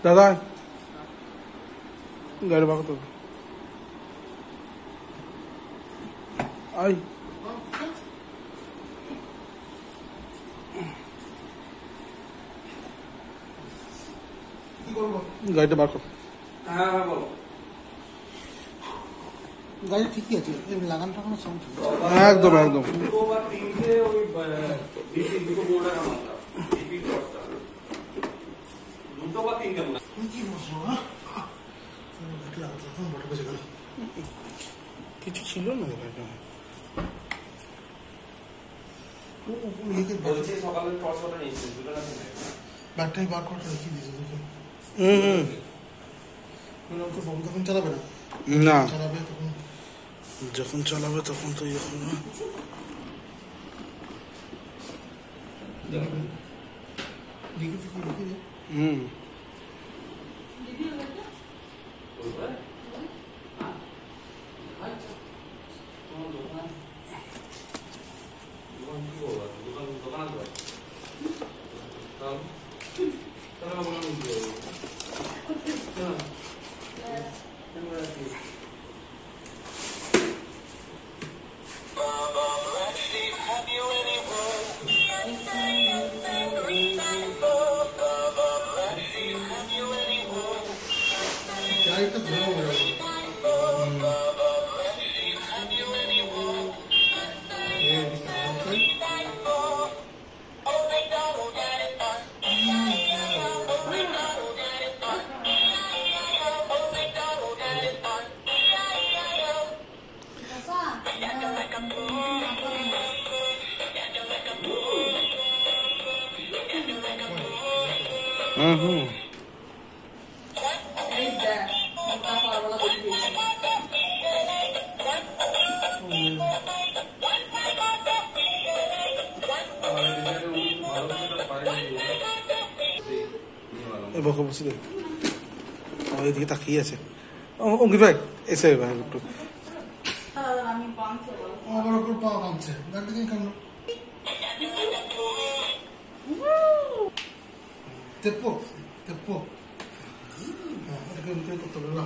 দাদা গাড়ি বাঁকা তো আই গাড়িটা বার কর। হ্যাঁ হ্যাঁ বলো। গাড়ি ঠিকই আছে, লাগান টাকানো সাউন্ড একদম একদম দুটো বা তিনটে ওই দুটো বোর্ড দুটো বা তিনটে মনে কি বসবো বড় বেজে গেল, কিছু ছিল না গাড়িটা। বলছি সকালে টর্চটা নিয়েছি দুটো না ব্যাগটাই বার করে রেখে দিয়েছে তোকে। বাবু তখন চালাবে না, না চালাবে তখন, যখন চালাবে তখন তো ইয়ে করবে। গাড়িটা ধরে বসে দেখ, এদিকে তাকিয়ে আছে। অঙ্কিত ভাই এসে ভাই একটু আবার ওপর পা কামছে, গাড়ি দিন কামলো তেপো তেপো করতে পারবে না।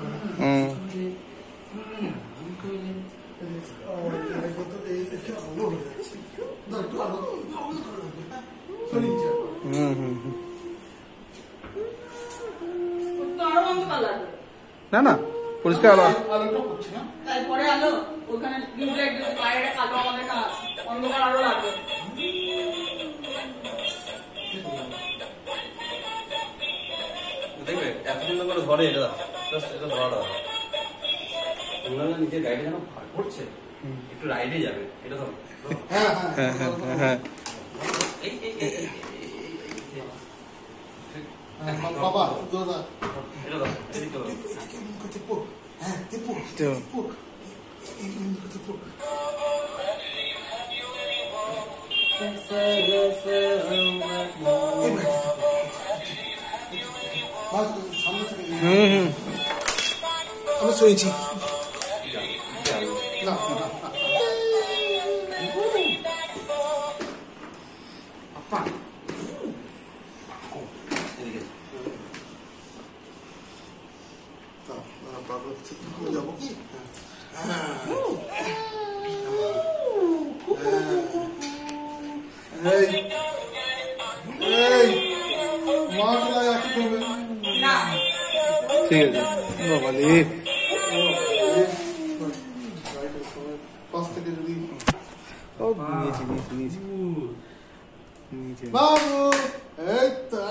না না পরিষ্কার আলো আলোটা করছে না, তারপরে আলো ওখানে বাইরে কালো আমাদের না অন্ধকার আলো লাগবে। দেখবে এতদিন করে ধরে এটা এটা ধরাটা নিজের গাড়ি যেন ভার করছে, একটু রাইডে যাবে এটা ধরো। হ্যাঁ হ্যাঁ হ্যাঁ বাবা দাদা এটা ধরো এদিকে ধরো। তেপো হ্যাঁ তেপো তেপো তেপো আমি শুয়েছি না বাবা যাবো কি এই এই মাছটা একটু করবে না ঠিক আছে বাবালি পাঁচ থেকে যদি ও নিয়েছি নিয়েছি বাবু এই তো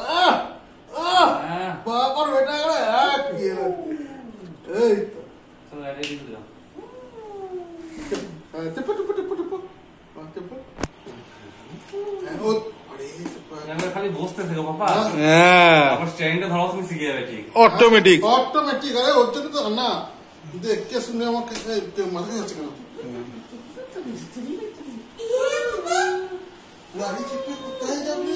বাবার বেটা গেলে এক এই তো চলো রাইডে দিয়ে দিলাম টিপু টিপু টিপু টিপু টিপু ও আরে আমরা খালি বসতে থাকো বাবা হ্যাঁ আবার স্ট্যান্ডে ধরাও তুমি শিখে যাবে ঠিক অটোমেটিক অটোমেটিক আরে ওর জন্য তো না দেখে শুনে আমাকে মাথায় যাচ্ছে কেন গাড়ি চেপে কোথায় যাবি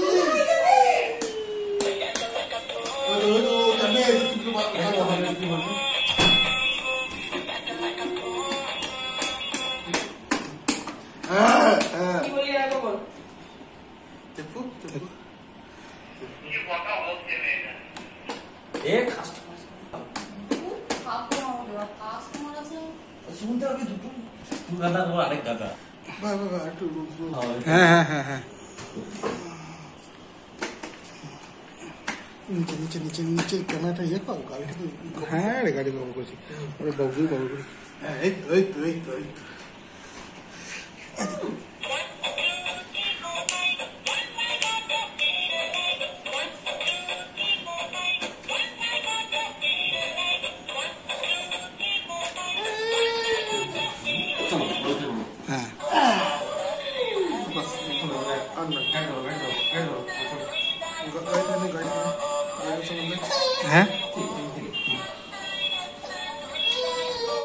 কি বলি আর বল এ কাস্টমার কাস্টমার আছে শুনতে হবে দুটো দু গাদা বল আরেক গাদা একটু হ্যাঁ হ্যাঁ হ্যাঁ হ্যাঁ নিচে নিচে নিচে নিচে ক্যামেরাটা ইয়ে কর গাড়িটাকে হ্যাঁ রে গাড়ি বাবু করছি ওরে বাবু বাবু করি এই তো এই তো এই তো এই তো হ্যাঁ বাস এখন আর না গাড়ি ধরো গাড়ি ধরো গাড়ি ধরো গাড়ি গাড়ি গাড়ি হ্যাঁ